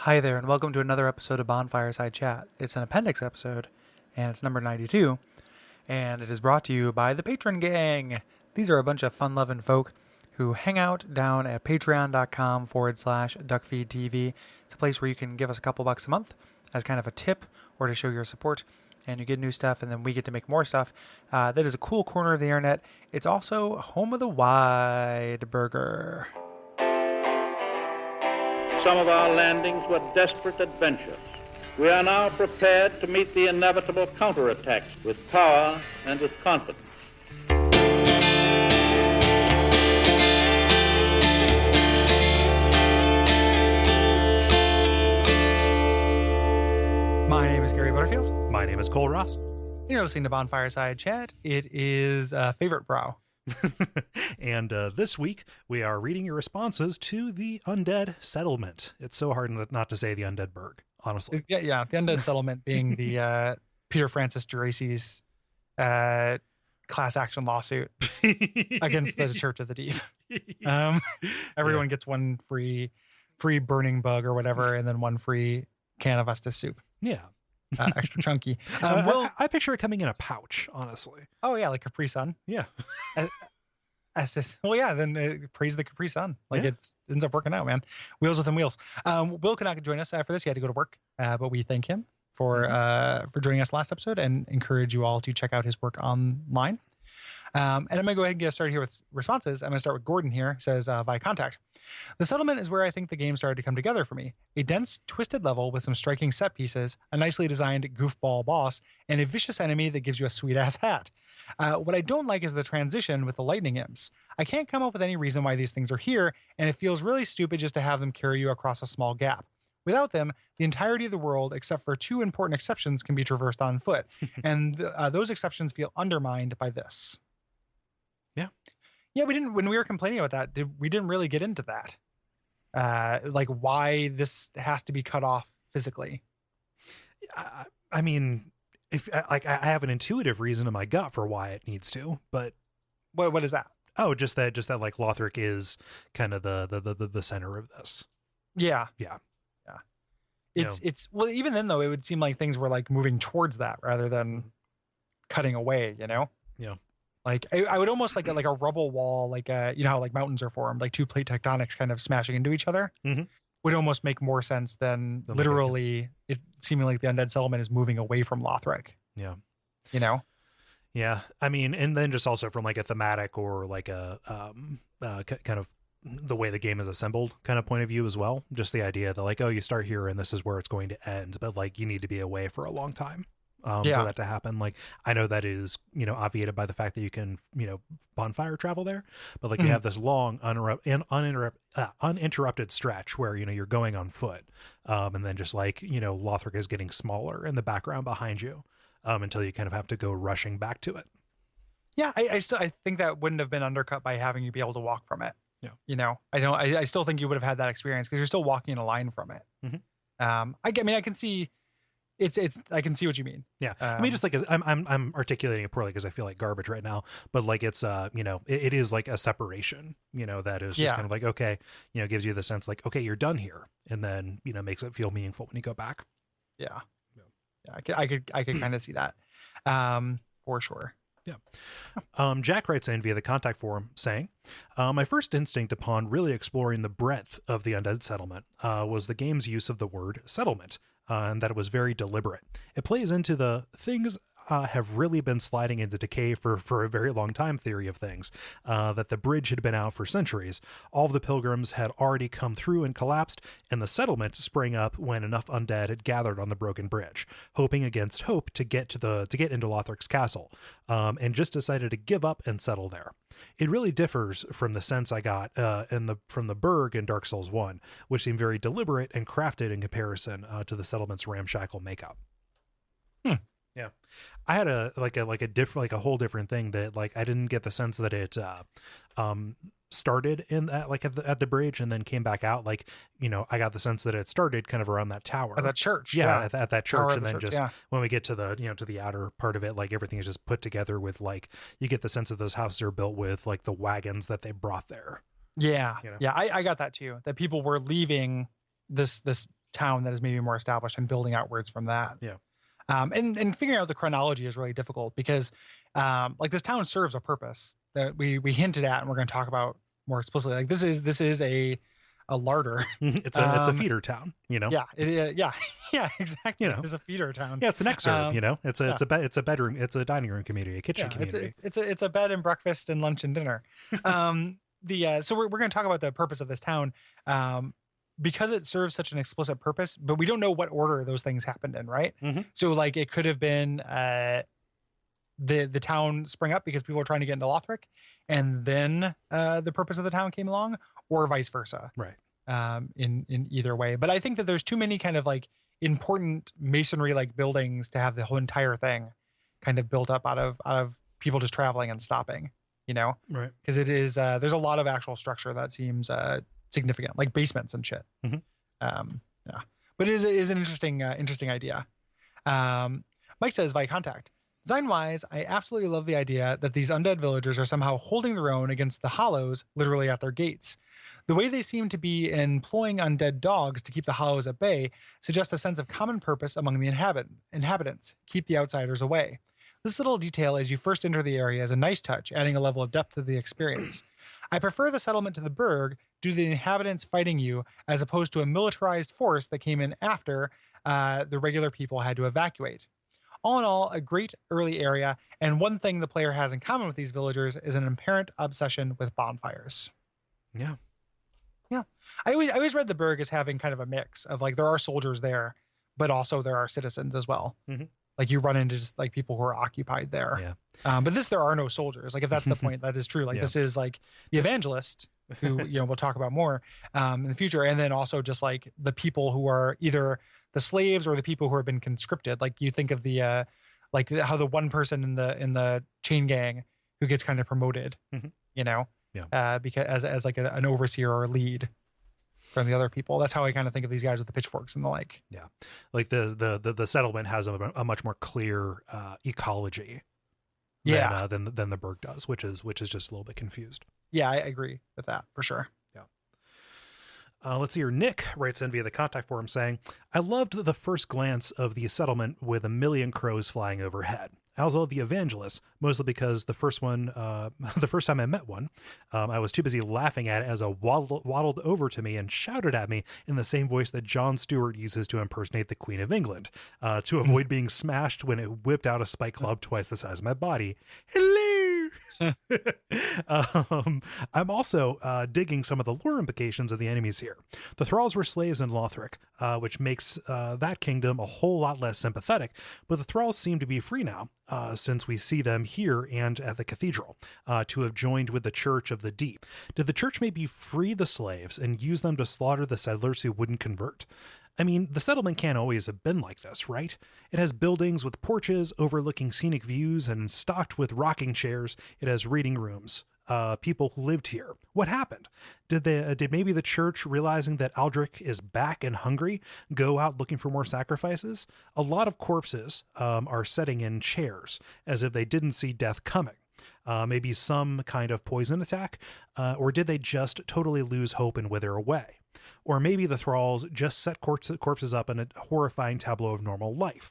Hi there, and welcome to another episode of Bonfireside Chat. It's an Appendix episode, and it's number 92, and it is brought to you by the Patron Gang. These are a bunch of fun-loving folk who hang out down at patreon.com/Duckfeed.tv. It's a place where you can give us a couple bucks a month as kind of a tip or to show your support, and you get new stuff, and then we get to make more stuff. That is a cool corner of the internet. It's also home of the Wide Burger. Some of our landings were desperate adventures. We are now prepared to meet the inevitable counterattacks with power and with confidence. My name is Gary Butterfield. My name is Kole Ross. You're listening to Bonfireside Chat. It is Favorite Brow. And this week, we are reading your responses to the Undead Settlement. It's so hard not to say the Undead Burg, honestly. Yeah. The Undead Settlement being the Peter Francis Geraci's class action lawsuit against the Church of the Deep. Everyone gets one free burning bug or whatever, and then one free can of Estus soup. Yeah. Extra chunky. I picture it coming in a pouch, honestly. Oh, yeah, like Capri Sun. Yeah. Well, yeah, then praise the Capri Sun. Like it ends up working out, man. Wheels within wheels. Will could not join us for this. He had to go to work, but we thank him for joining us last episode and encourage you all to check out his work online. And I'm going to go ahead and get started here with responses. I'm going to start with Gordon here. It says, via contact. The settlement is where I think the game started to come together for me. A dense, twisted level with some striking set pieces, a nicely designed goofball boss, and a vicious enemy that gives you a sweet-ass hat. What I don't like is the transition with the lightning imps. I can't come up with any reason why these things are here, and it feels really stupid just to have them carry you across a small gap. Without them, the entirety of the world, except for two important exceptions, can be traversed on foot, and those exceptions feel undermined by this. Yeah, we didn't, when we were complaining about that, we didn't really get into that. Like why this has to be cut off physically. I mean, if I have an intuitive reason in my gut for why it needs to, but what is that? Oh, just that like Lothric is kind of the center of this. Yeah. It's Well, even then though, it would seem like things were like moving towards that rather than cutting away, you know? Yeah. Like I would almost like a rubble wall, like you know how like mountains are formed, like two plate tectonics kind of smashing into each other. Mm-hmm. Would almost make more sense than literally it seeming like the Undead Settlement is moving away from Lothric. Yeah. You know? Yeah. I mean, and then just also from like a thematic or like a kind of the way the game is assembled kind of point of view as well. Just the idea that like, oh, you start here and this is where it's going to end, but like you need to be away for a long time. For that to happen. Like I know that is, obviated by the fact that you can, bonfire travel there, but like you have this long uninterrupted stretch where, you're going on foot. And then just like, Lothric is getting smaller in the background behind you, until you kind of have to go rushing back to it. Yeah. I think that wouldn't have been undercut by having you be able to walk from it. Yeah. I still think you would have had that experience because you're still walking in a line from it. Mm-hmm. I can see I can see what you mean. Yeah. I mean, just like I'm articulating it poorly because I feel like garbage right now, but like it's it is like a separation, that is just kind of like, okay, gives you the sense like, okay, you're done here. And then, makes it feel meaningful when you go back. Yeah. I could kind of see that. For sure. Yeah. Jack writes in via the contact form saying, my first instinct upon really exploring the breadth of the Undead Settlement was the game's use of the word settlement. And that it was very deliberate. It plays into the things have really been sliding into decay for a very long time theory of things, that the bridge had been out for centuries. All of the pilgrims had already come through and collapsed, and the settlement sprang up when enough undead had gathered on the broken bridge, hoping against hope to get into Lothric's castle, and just decided to give up and settle there. It really differs from the sense I got from the Burg in Dark Souls 1, which seemed very deliberate and crafted in comparison to the settlement's ramshackle makeup. Yeah, I had a whole different thing that like I didn't get the sense that it started in that like at the bridge and then came back out. Like I got the sense that it started kind of around that tower, at that church. At that church, and then church, just when we get to the to the outer part of it, like everything is just put together with like you get the sense that those houses are built with like the wagons that they brought there. Yeah, I got that too. That people were leaving this town that is maybe more established and building outwards from that. Yeah. And figuring out the chronology is really difficult because like this town serves a purpose that we hinted at and we're going to talk about more explicitly. Like this is a larder. It's a feeder town, you know? Yeah. Yeah, exactly. You know, it's a feeder town. Yeah. It's an exurb, you know, it's a bedroom. It's a dining room community, a kitchen community. It's a bed and breakfast and lunch and dinner. So we're going to talk about the purpose of this town. Because it serves such an explicit purpose, but we don't know what order those things happened in, right? Mm-hmm. So like it could have been the town sprang up because people were trying to get into Lothric, and then the purpose of the town came along, or vice versa. Right. In either way. But I think that there's too many kind of like important masonry like buildings to have the whole entire thing kind of built up out of people just traveling and stopping, you know? Right. Because it is there's a lot of actual structure that seems significant, like basements and shit. Mm-hmm. Yeah, but it is an interesting idea. Mike says by contact, design wise, I absolutely love the idea that these undead villagers are somehow holding their own against the hollows literally at their gates. The way they seem to be employing undead dogs to keep the hollows at bay suggests a sense of common purpose among the inhabitants. Keep the outsiders away. This little detail as you first enter the area is a nice touch, adding a level of depth to the experience. I prefer the settlement to the burg due to the inhabitants fighting you as opposed to a militarized force that came in after the regular people had to evacuate. All in all, a great early area, and one thing the player has in common with these villagers is an apparent obsession with bonfires. Yeah. Yeah. I always read the burg as having kind of a mix of like there are soldiers there, but also there are citizens as well. Mm-hmm. Like you run into just like people who are occupied there. Yeah. But there are no soldiers. Like if that's the point, that is true. Like this is like the evangelist who, you know, we'll talk about more in the future. And then also just like the people who are either the slaves or the people who have been conscripted. Like you think of the, like how the one person in the chain gang who gets kind of promoted, you know, because as like an overseer or a lead from the other people. That's how I kind of think of these guys with the pitchforks and the like. Yeah. Like the settlement has a much more clear ecology than the burg does, which is just a little bit confused. Yeah, I agree with that for sure. Yeah. Let's see here. Nick writes in via the contact forum saying, I loved the first glance of the settlement with a million crows flying overhead. I also love the evangelist, mostly because the first time I met one, I was too busy laughing at it as it waddled over to me and shouted at me in the same voice that Jon Stewart uses to impersonate the Queen of England, to avoid being smashed when it whipped out a spike club twice the size of my body. Hello! I'm also digging some of the lore implications of the enemies here. The Thralls were slaves in Lothric, which makes that kingdom a whole lot less sympathetic, but the Thralls seem to be free now, since we see them here and at the cathedral, to have joined with the Church of the Deep. Did the church maybe free the slaves and use them to slaughter the settlers who wouldn't convert? I mean, the settlement can't always have been like this, right? It has buildings with porches overlooking scenic views and stocked with rocking chairs. It has reading rooms. People who lived here. What happened? Did maybe the church, realizing that Aldrich is back and hungry, go out looking for more sacrifices? A lot of corpses are sitting in chairs, as if they didn't see death coming. Maybe some kind of poison attack, or did they just totally lose hope and wither away? Or maybe the Thralls just set corpses up in a horrifying tableau of normal life.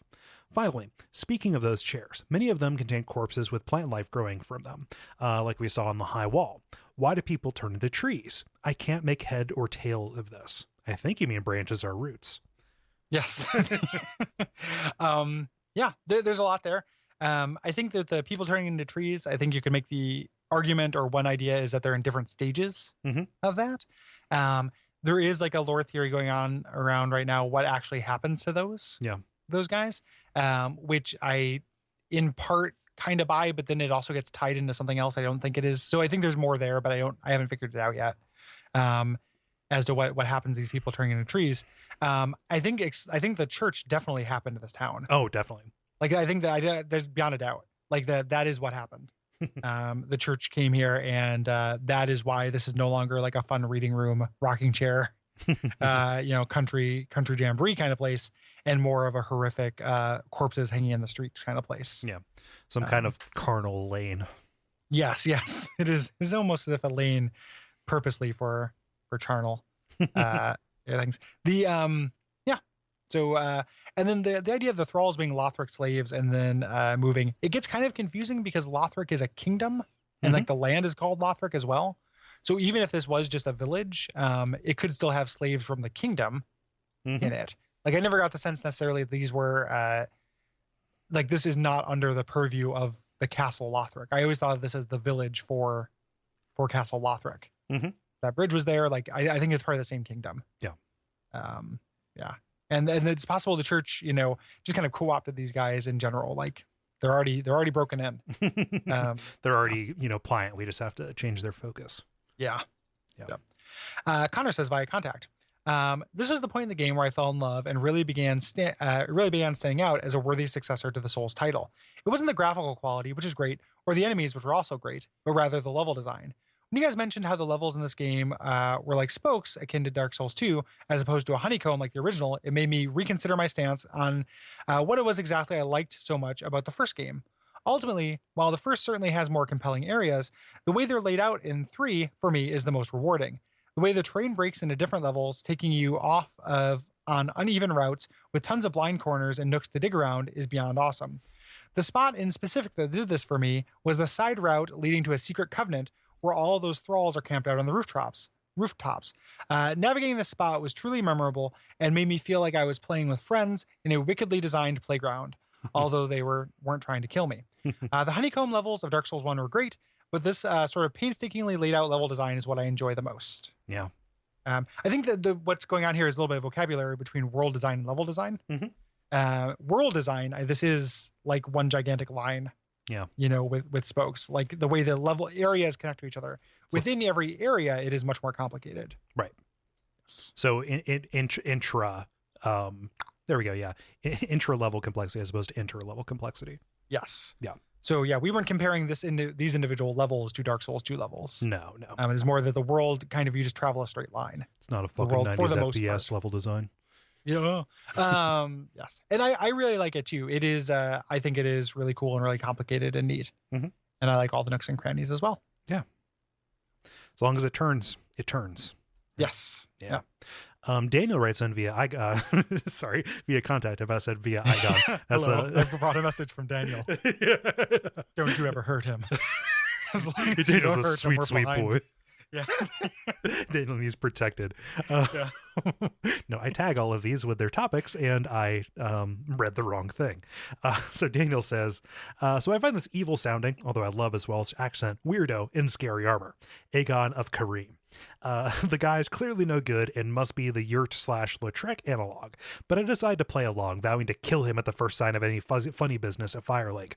Finally, speaking of those chairs, many of them contain corpses with plant life growing from them, like we saw on the high wall. Why do people turn into trees? I can't make head or tail of this. I think you mean branches or roots. Yes. Yeah, there's a lot there. I think that the people turning into trees, I think you can make the argument, or one idea is that they're in different stages of that. There is like a lore theory going on around right now, what actually happens to those guys, which I in part kind of buy, but then it also gets tied into something else I don't think it is. So I think there's more there, but I haven't figured it out yet as to what happens to these people turning into trees. I think the church definitely happened to this town. Oh, definitely. Like I think that there's beyond a doubt, like that is what happened. The church came here, and that is why this is no longer like a fun reading room, rocking chair, country jamboree kind of place, and more of a horrific corpses hanging in the street kind of place. Yeah, some kind of carnal lane. Yes, it is. It's almost as if a lane purposely for charnel things. The So, and then the idea of the thralls being Lothric slaves and then moving, it gets kind of confusing because Lothric is a kingdom and like the land is called Lothric as well. So even if this was just a village, it could still have slaves from the kingdom in it. Like I never got the sense necessarily that these were like this is not under the purview of the Castle Lothric. I always thought of this as the village for Castle Lothric. That bridge was there. Like I think it's part of the same kingdom. Yeah. Yeah. And it's possible the church, you know, just kind of co-opted these guys in general. Like they're already broken in. They're already, you know, pliant. We just have to change their focus. Yeah. Connor says via contact. This was the point in the game where I fell in love and really began standing out as a worthy successor to the Souls title. It wasn't the graphical quality, which is great, or the enemies, which were also great, but rather the level design. When you guys mentioned how the levels in this game were like spokes akin to Dark Souls 2, as opposed to a honeycomb like the original, it made me reconsider my stance on what it was exactly I liked so much about the first game. Ultimately, while the first certainly has more compelling areas, the way they're laid out in 3, for me, is the most rewarding. The way the terrain breaks into different levels, taking you off on uneven routes with tons of blind corners and nooks to dig around is beyond awesome. The spot in specific that did this for me was the side route leading to a secret covenant where all those thralls are camped out on the rooftops. Navigating this spot was truly memorable and made me feel like I was playing with friends in a wickedly designed playground, although they weren't trying to kill me. The honeycomb levels of Dark Souls 1 were great, but this sort of painstakingly laid out level design is what I enjoy the most. Yeah. I think that what's going on here is a little bit of vocabulary between world design and level design. World design, this is like one gigantic line. Yeah. You know, with spokes, like the way the level areas connect to each other. Within every area, it is much more complicated. Right. So intra, there we go. Yeah. Intra level complexity as opposed to inter level complexity. Yes. Yeah. So yeah, we weren't comparing these individual levels to Dark Souls 2 levels. No. It's more that the world kind of, you just travel a straight line. It's not a fucking 90s FPS level design. Yeah. Yes. And I really like it too. It is, I think it is really cool and really complicated and neat. And I like all the nooks and crannies as well. Yeah. As long as it turns, it turns. Yes. Yeah. Daniel writes in via via contact. If I said via Igon, that's I brought a message from Daniel. Don't you ever hurt him. As long as Daniel's a sweet boy. Yeah. Daniel needs protected. No, I tag all of these with their topics, and I read the wrong thing. So Daniel says, so I find this evil sounding, although I love as well as accent, weirdo in scary armor, Aegon of Kareem. The guy is clearly no good and must be the Yurt/Lautrec analog, but I decide to play along, vowing to kill him at the first sign of any funny business at Firelink.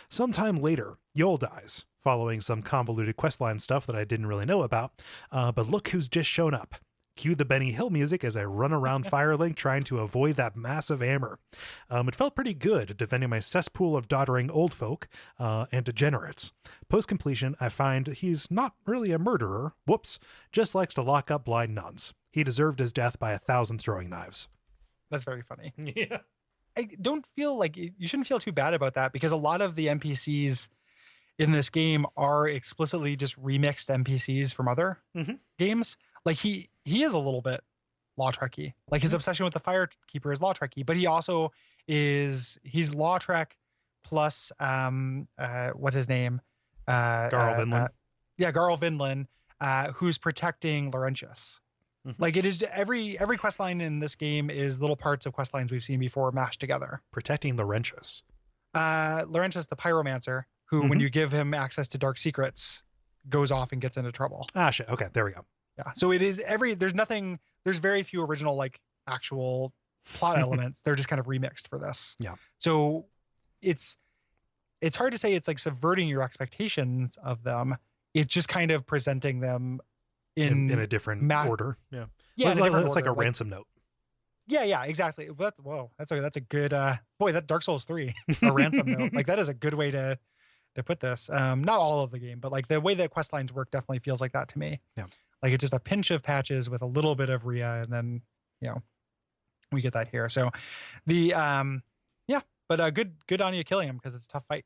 Sometime later, Yol dies, following some convoluted questline stuff that I didn't really know about, but look who's just shown up. Cue the Benny Hill music as I run around Firelink trying to avoid that massive hammer. It felt pretty good defending my cesspool of doddering old folk and degenerates. Post-completion, I find he's not really a murderer. Whoops. Just likes to lock up blind nuns. He deserved his death by 1,000 throwing knives. That's very funny. Yeah. I don't feel like you shouldn't feel too bad about that, because a lot of the NPCs in this game are explicitly just remixed NPCs from other games. Like he is a little bit Lautrec-y. Like his obsession with the Firekeeper is Lautrec-y, but he also he's Lautrec plus what's his name? Garl Vinland. Garl Vinland, who's protecting Laurentius. Like it is every quest line in this game is little parts of quest lines we've seen before mashed together. Protecting Laurentius. Laurentius, the pyromancer, who when you give him access to dark secrets, goes off and gets into trouble. Ah, shit. Okay, there we go. Yeah. So it is there's very few original like actual plot elements. They're just kind of remixed for this. Yeah. So it's hard to say it's like subverting your expectations of them. It's just kind of presenting them in a different order. Yeah. Yeah. It's like a ransom note. Yeah, exactly. That's a good boy, that Dark Souls 3, a ransom note. Like that is a good way to put this. Not all of the game, but like the way that quest lines work definitely feels like that to me. Yeah. Like it's just a pinch of patches with a little bit of Rhea, and then we get that here. So the but good on you killing him, because it's a tough fight.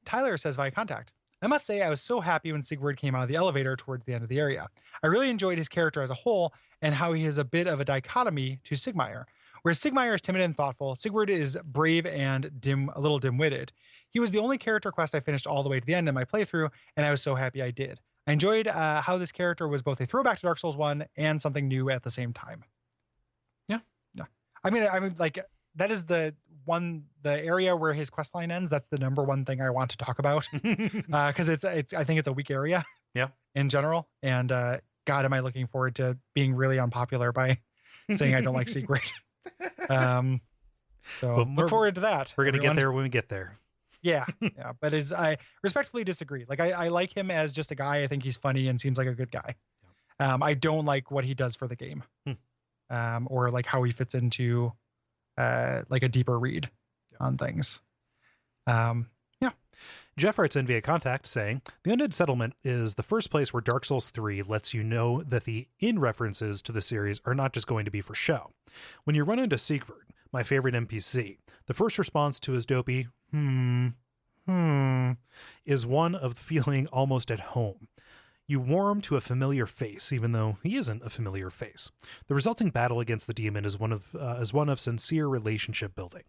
Tyler says via contact, I must say I was so happy when Sigurd came out of the elevator towards the end of the area. I really enjoyed his character as a whole and how he is a bit of a dichotomy to Sigmire. Whereas Sigmire is timid and thoughtful, Sigurd is brave and a little dim-witted. He was the only character quest I finished all the way to the end in my playthrough, and I was so happy I did. I enjoyed how this character was both a throwback to Dark Souls 1 and something new at the same time. Yeah. Yeah. I mean, like, that is the area where his quest line ends. That's the number one thing I want to talk about. Because I think it's a weak area. Yeah. In general. And God, am I looking forward to being really unpopular by saying I don't like Secret. So look forward to that. We're going to get there when we get there. Yeah. Yeah. But I respectfully disagree. Like, I like him as just a guy. I think he's funny and seems like a good guy. I don't like what he does for the game. Or like how he fits into like a deeper read on things. Jeff writes in via contact saying, the Undead Settlement is the first place where Dark Souls 3 lets you know that the in-references to the series are not just going to be for show. When you run into Siegfried, my favorite NPC, the first response to his dopey, is one of feeling almost at home. You warm to a familiar face, even though he isn't a familiar face. The resulting battle against the demon is one of sincere relationship building.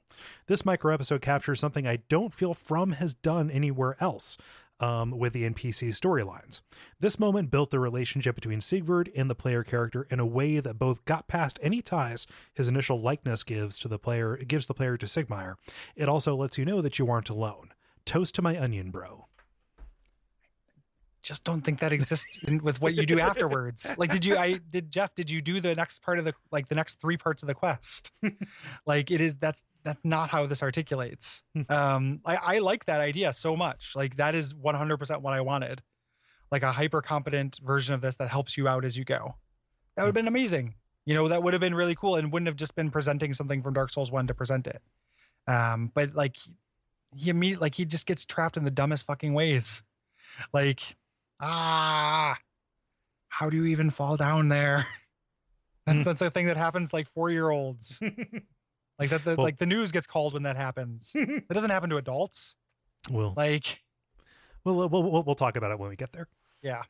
This micro episode captures something I don't feel From has done anywhere else with the NPC storylines. This moment built the relationship between Sigurd and the player character in a way that both got past any ties his initial likeness gives the player to Sigmire. It also lets you know that you aren't alone. Toast to my onion, bro. Just don't think that exists with what you do afterwards. Like, Jeff, did you do the next part of the next 3 parts of the quest? Like, that's not how this articulates. I like that idea so much. Like, that is 100% what I wanted. Like a hyper competent version of this that helps you out as you go. That would have been amazing. That would have been really cool and wouldn't have just been presenting something from Dark Souls 1 to present it. But like he just gets trapped in the dumbest fucking ways. Like, how do you even fall down there? That's a thing that happens like 4-year-olds. Like that, like the news gets called when that happens. It doesn't happen to adults. We'll talk about it when we get there. Yeah.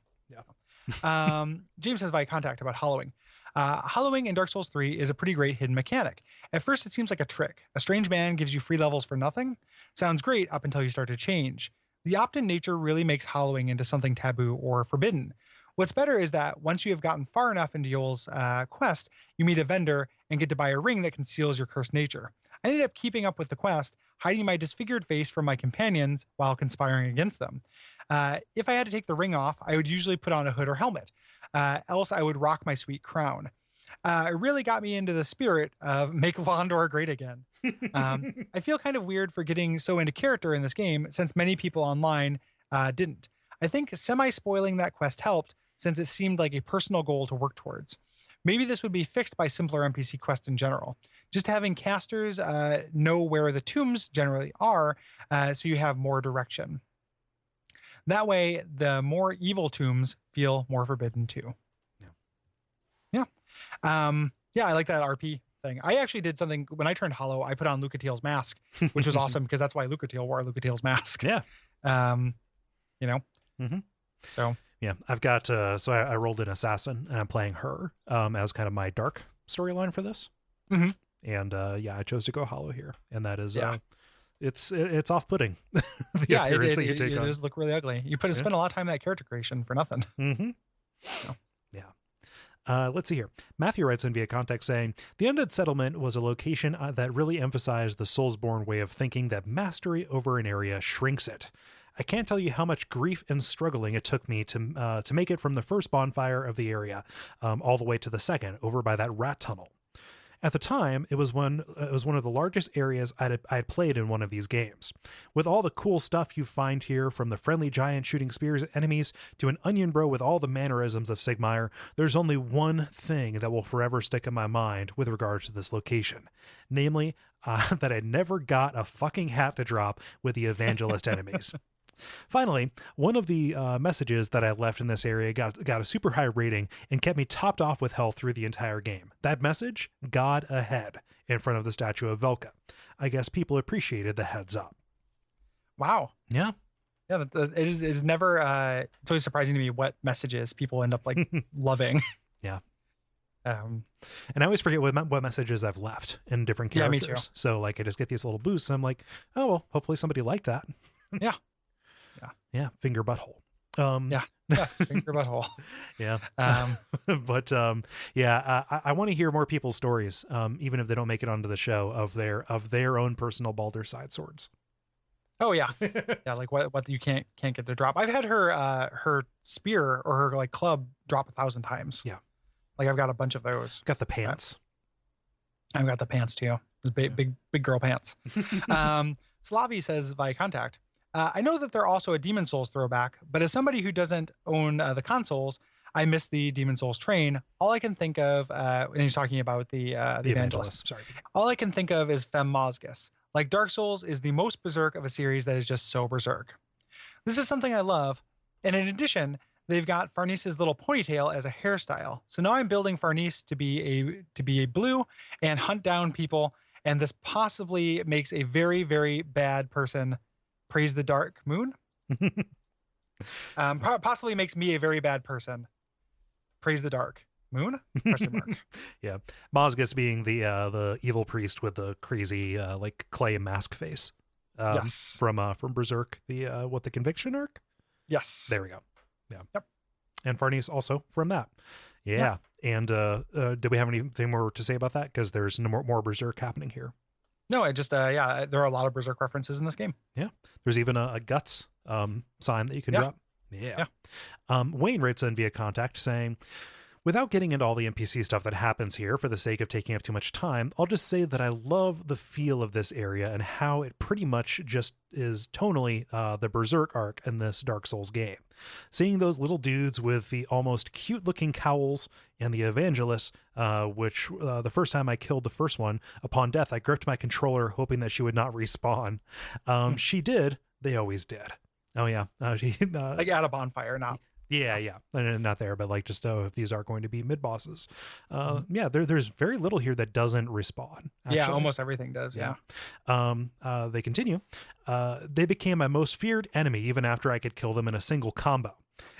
James says via contact about hollowing. Hollowing in Dark Souls 3 is a pretty great hidden mechanic. At first, it seems like a trick. A strange man gives you free levels for nothing. Sounds great up until you start to change. The opt-in nature really makes hollowing into something taboo or forbidden. What's better is that once you have gotten far enough into Yoel's quest, you meet a vendor and get to buy a ring that conceals your cursed nature. I ended up keeping up with the quest, hiding my disfigured face from my companions while conspiring against them. If I had to take the ring off, I would usually put on a hood or helmet. Else I would rock my sweet crown. It really got me into the spirit of make Londor great again. I feel kind of weird for getting so into character in this game since many people online didn't. I think semi-spoiling that quest helped since it seemed like a personal goal to work towards. Maybe this would be fixed by simpler NPC quests in general. Just having casters know where the tombs generally are so you have more direction. That way, the more evil tombs feel more forbidden too. Yeah, I like that RP thing. I actually did something when I turned hollow. I put on Lucatiel's mask, which was awesome because that's why Lucatiel wore Lucatiel's mask. Yeah. So yeah, I've got so I rolled an assassin and I'm playing her as kind of my dark storyline for this. And I chose to go hollow here, and that is it's off-putting. It does look really ugly. You spend a lot of time in that character creation for nothing. Let's see here. Matthew writes in via contact saying, the Undead Settlement was a location that really emphasized the Soulsborne way of thinking that mastery over an area shrinks it. I can't tell you how much grief and struggling it took me to make it from the first bonfire of the area all the way to the second, over by that rat tunnel. At the time, it was one of the largest areas I'd played in one of these games. With all the cool stuff you find here, from the friendly giant shooting spears at enemies to an onion bro with all the mannerisms of Sigmire, there's only one thing that will forever stick in my mind with regards to this location. Namely, that I never got a fucking hat to drop with the evangelist enemies. Finally, one of the messages that I left in this area got a super high rating and kept me topped off with health through the entire game. That message, God ahead, in front of the statue of Velka. I guess people appreciated the heads up. Wow. Yeah. Yeah, it is never. It's always surprising to me what messages people end up like loving. Yeah. Um, And I always forget what messages I've left in different Yeah, me characters. too. So like I just get these little boosts. And I'm like, oh well, hopefully somebody liked that. Yeah. Yeah. Finger butthole. Yeah. Yes. Finger butthole. Yeah. Um, But yeah, I want to hear more people's stories, even if they don't make it onto the show, of their own personal Baldur side swords. Oh yeah. Yeah. Like what you can't get to drop. I've had her spear or her like club drop 1,000 times. Yeah. Like I've got a bunch of those. Got the pants. I've got the pants too. The big girl pants. Slavi says via contact. I know that they're also a Demon Souls throwback, but as somebody who doesn't own the consoles, I miss the Demon Souls train. All I can think of, and he's talking about the Evangelist. Sorry. All I can think of is Fem Mosgus. Like Dark Souls is the most berserk of a series that is just so berserk. This is something I love, and in addition, they've got Farnese's little ponytail as a hairstyle. So now I'm building Farnese to be a blue and hunt down people, and this possibly makes a very, very bad person praise the dark moon. Possibly makes me a very bad person praise the dark moon? Question mark. Yeah, Mosgus being the evil priest with the crazy like clay mask face. Yes. From Berserk, the Conviction arc. Yes. There we go. Yeah. Yep. And Farnese also from that. Yeah. And do we have anything more to say about that? Because there's no more Berserk happening here. No, I just there are a lot of Berserk references in this game. Yeah. There's even a guts sign that you can drop. Yeah. Wayne writes in via contact saying, without getting into all the NPC stuff that happens here for the sake of taking up too much time, I'll just say that I love the feel of this area and how it pretty much just is tonally the Berserk arc in this Dark Souls game. Seeing those little dudes with the almost cute-looking cowls and the Evangelist, which the first time I killed the first one, upon death, I gripped my controller hoping that she would not respawn. She did. They always did. Oh, yeah. She, like at a bonfire, not. Yeah. Not there, but like just, if these are going to be mid-bosses. Yeah, there's very little here that doesn't respawn. Actually. Yeah, almost everything does, yeah. They continue. They became my most feared enemy even after I could kill them in a single combo.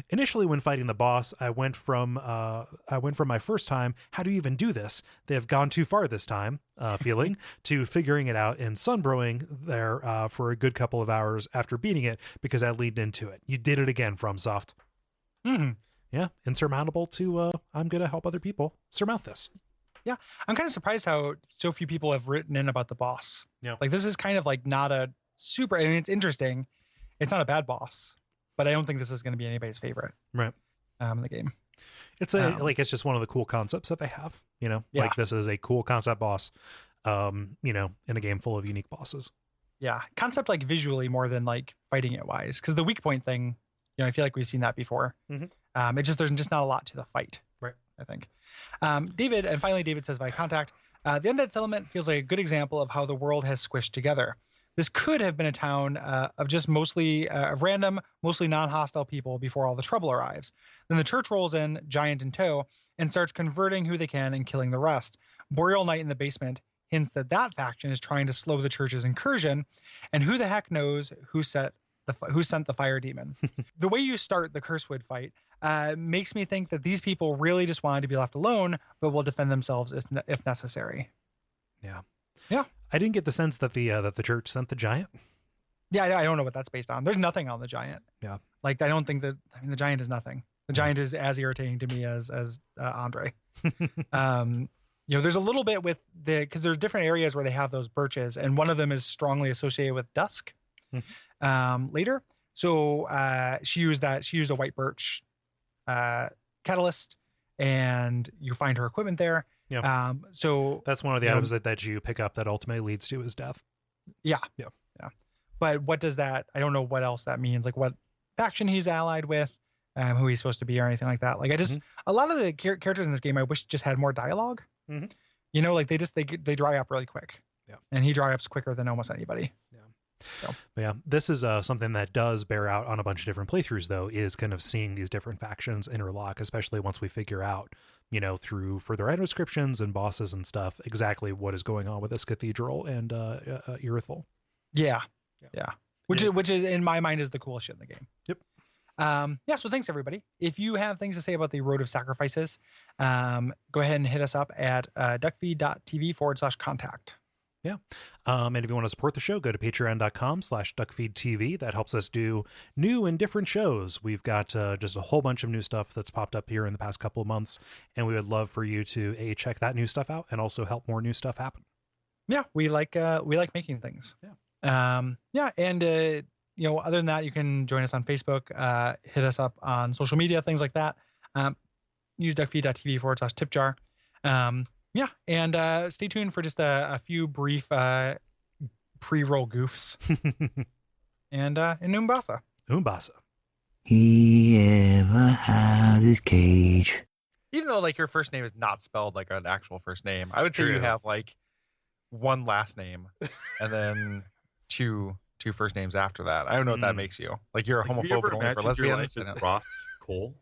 Initially, when fighting the boss, I went from my first time, how do you even do this? They have gone too far this time, feeling, to figuring it out and sunbroing there for a good couple of hours after beating it because I leaned into it. You did it again, FromSoft. Mm-hmm. Yeah, insurmountable to I'm going to help other people surmount this. Yeah, I'm kind of surprised how so few people have written in about the boss. Yeah. Like this is kind of like not a super, I mean, it's interesting. It's not a bad boss, but I don't think this is going to be anybody's favorite. Right. In the game. It's it's just one of the cool concepts that they have, like this is a cool concept boss, in a game full of unique bosses. Yeah. Concept like visually more than like fighting it wise. Cause the weak point thing, I feel like we've seen that before. Mm-hmm. There's just not a lot to the fight. Right. I think. David says by contact, the Undead Settlement feels like a good example of how the world has squished together. This could have been a town of just mostly of random, mostly non-hostile people before all the trouble arrives. Then the church rolls in, giant in tow, and starts converting who they can and killing the rest. Boreal Knight in the basement hints that faction is trying to slow the church's incursion, and who the heck knows who sent the fire demon. The way you start the Cursewood fight makes me think that these people really just wanted to be left alone, but will defend themselves if necessary. Yeah. I didn't get the sense that the church sent the giant. Yeah, I don't know what that's based on. There's nothing on the giant. Yeah. Like, I don't think that, the giant is nothing. The giant is as irritating to me as Andre. There's a little bit with because there's different areas where they have those birches, and one of them is strongly associated with dusk. Later. So she used a white birch catalyst, and you find her equipment there. Yeah. So that's one of the items that you pick up that ultimately leads to his death. Yeah. But what does that? I don't know what else that means. Like what faction he's allied with, who he's supposed to be, or anything like that. Like a lot of the characters in this game, I wish just had more dialogue. Like they dry up really quick. Yeah. And he dry ups quicker than almost anybody. Yeah. So yeah, this is something that does bear out on a bunch of different playthroughs, though, is kind of seeing these different factions interlock, especially once we figure out, through further item descriptions and bosses and stuff, exactly what is going on with this cathedral and Irithel. Yeah. which is in my mind is the coolest shit in the game. Yep. Yeah, so thanks everybody. If you have things to say about the Road of Sacrifices, go ahead and hit us up at duckfeed.tv/contact. Yeah. And if you want to support the show, go to patreon.com/duckfeed.tv. That helps us do new and different shows. We've got just a whole bunch of new stuff that's popped up here in the past couple of months, and we would love for you to check that new stuff out and also help more new stuff happen. Yeah, we like making things. Yeah. And other than that, you can join us on Facebook, hit us up on social media, things like that. Use duckfeed.tv/tipjar. And stay tuned for just a few brief pre-roll goofs. and in Umbasa. Umbasa. He ever has his cage. Even though like your first name is not spelled like an actual first name, I would say you have like one last name and then two first names after that. I don't know what that makes you. Like you're a homophobe but only for lesbians. Your life is Ross Cole?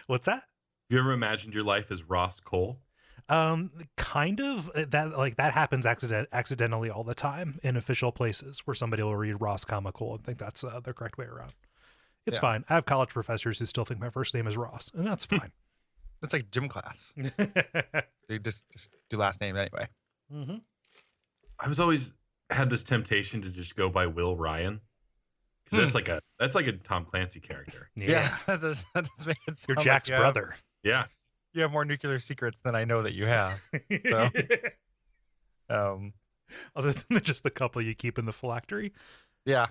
What's that? Have you ever imagined your life as Ross Cole? Kind of. That happens accidentally all the time in official places where somebody will read Ross, Cole and think that's the correct way around. It's fine. I have college professors who still think my first name is Ross, and that's fine. It's like gym class. You just do last name anyway. Mm-hmm. I was always had this temptation to just go by Will Ryan, because that's like a Tom Clancy character. Yeah, that does make it sound You're Jack's brother. Yeah, you have more nuclear secrets than I know that you have. So, other than just the couple you keep in the phylactery. Yeah.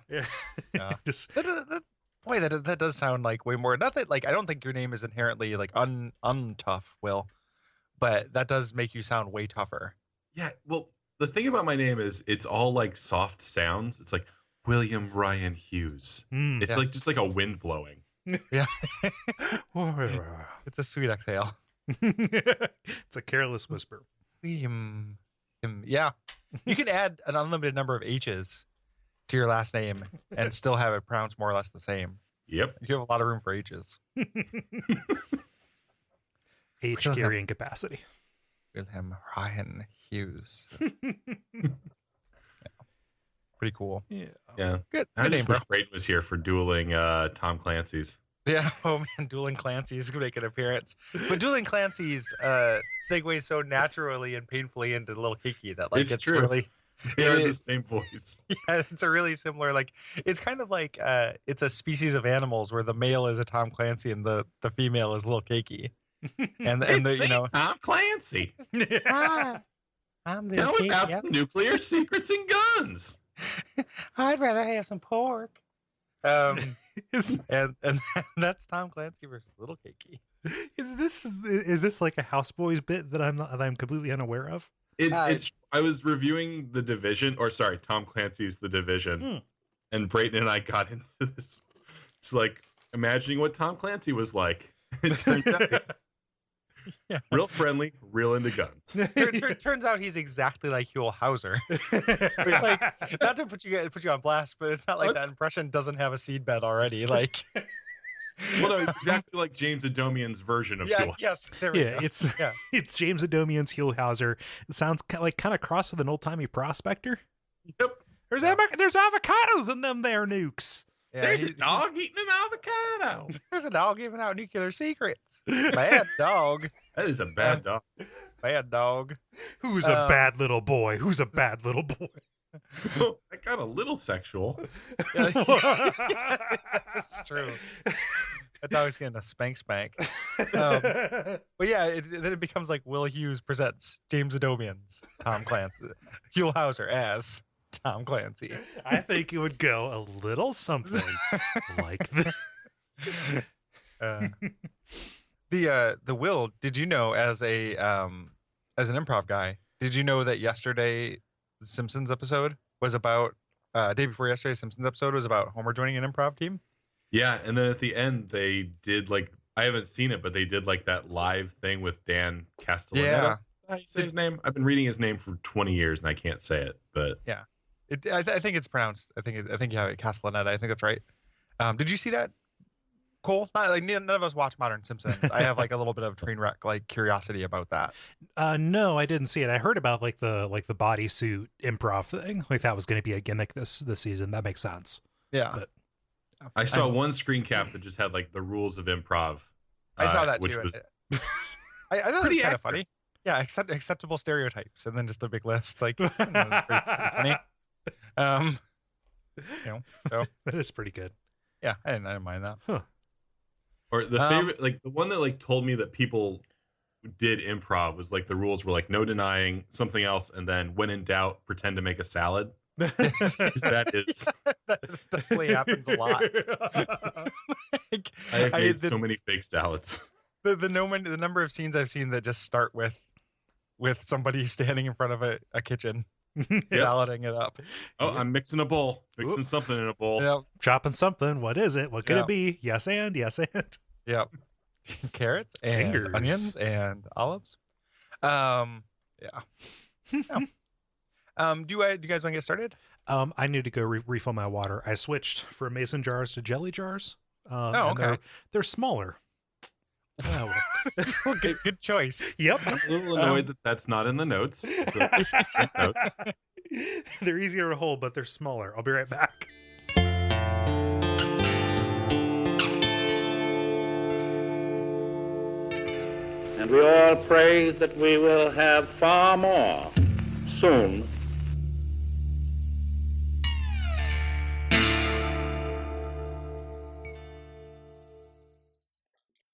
Just that does sound like way more. Not that like I don't think your name is inherently like untough, Will, but that does make you sound way tougher. Yeah. Well, the thing about my name is it's all like soft sounds. It's like William Ryan Hughes. It's like just like a wind blowing. Yeah. It's a sweet exhale. It's a careless whisper. Yeah. You can add an unlimited number of H's to your last name and still have it pronounced more or less the same. Yep. You have a lot of room for H's. H carrying capacity. Wilhelm Ryan Hughes. Pretty cool. Yeah. Good. I Good just name, wish bro. Brayden was here for dueling Tom Clancy's. Yeah. Oh man, Dueling Clancy's make an appearance. But Dueling Clancy's segues so naturally and painfully into Little Kiki that like it's true. really They have the same voice. Yeah, it's a really similar like it's kind of like it's a species of animals where the male is a Tom Clancy and the female is Little Kiki. And the Tom Clancy. Hi, I'm Little Tell Kiki. about some nuclear secrets and guns. I'd rather have some pork. And that's Tom Clancy versus Little Kiki. Is this like a Houseboys bit that I'm completely unaware of? It's I was reviewing The Division, or sorry, Tom Clancy's The Division, and Brayton and I got into this. It's like imagining what Tom Clancy was like. It turns out he's real friendly, real into guns. Turns out he's exactly like Huell Hauser. Like, not to put you on blast, but it's not like that impression doesn't have a seedbed already. Like, well, no, exactly like James Adomian's version of Huell. Yes, there we go. It's James Adomian's Huell Hauser. It sounds kind of cross with an old timey prospector. Yep. There's avocados in them there nukes. Yeah, there's a dog eating an avocado. There's a dog giving out nuclear secrets. Bad dog. That is a bad dog. Bad dog. Who's a bad little boy? Who's a bad little boy? Oh, I got a little sexual. That's true. That dog's getting a spank. But yeah, then it becomes like Will Hughes presents James Adomian's Tom Clancy. Huell Hauser as Tom Clancy. I think it would go a little something like this. The Will, did you know as an improv guy, did you know that yesterday the Simpsons episode was about day before yesterday Simpsons episode was about Homer joining an improv team? Yeah, and then at the end they did like I haven't seen it, but they did like that live thing with Dan Castellaneta. Yeah. How do you say his name? I've been reading his name for 20 years and I can't say it, but yeah. I think it's pronounced. I think you have it Castellaneta. I think that's right. Did you see that? Cole, not, like none of us watch Modern Simpsons. I have like a little bit of train wreck like curiosity about that. No, I didn't see it. I heard about like the bodysuit improv thing. Like that was going to be a gimmick this season. That makes sense. Yeah. But I saw one screen cap that just had like the rules of improv. I saw that which too. was I thought it was pretty kind of accurate. funny. Yeah, acceptable stereotypes, and then just a big list. Like, pretty funny. So that is pretty good. yeah, I didn't mind that. Huh. Or the favorite, like the one that like told me that people did improv was like the rules were like no denying something else, and then when in doubt, pretend to make a salad. That is, That definitely happens a lot. Like, I have made so many fake salads. the number of scenes I've seen that just start with somebody standing in front of a kitchen, salading it up. Oh, I'm mixing a bowl, mixing something in a bowl. Yep. Chopping something. What is it? What could Yeah. it be? Yes and. Yep. Carrots and Fingers. onions and olives. Yeah. Do you guys want to get started? I need to go refill my water. I switched from mason jars to jelly jars. Oh, and okay. They're smaller. Oh, well. Good choice. Yep. I'm a little annoyed that that's not in the notes. Notes. They're easier to hold, but they're smaller. I'll be right back. And we all pray that we will have far more soon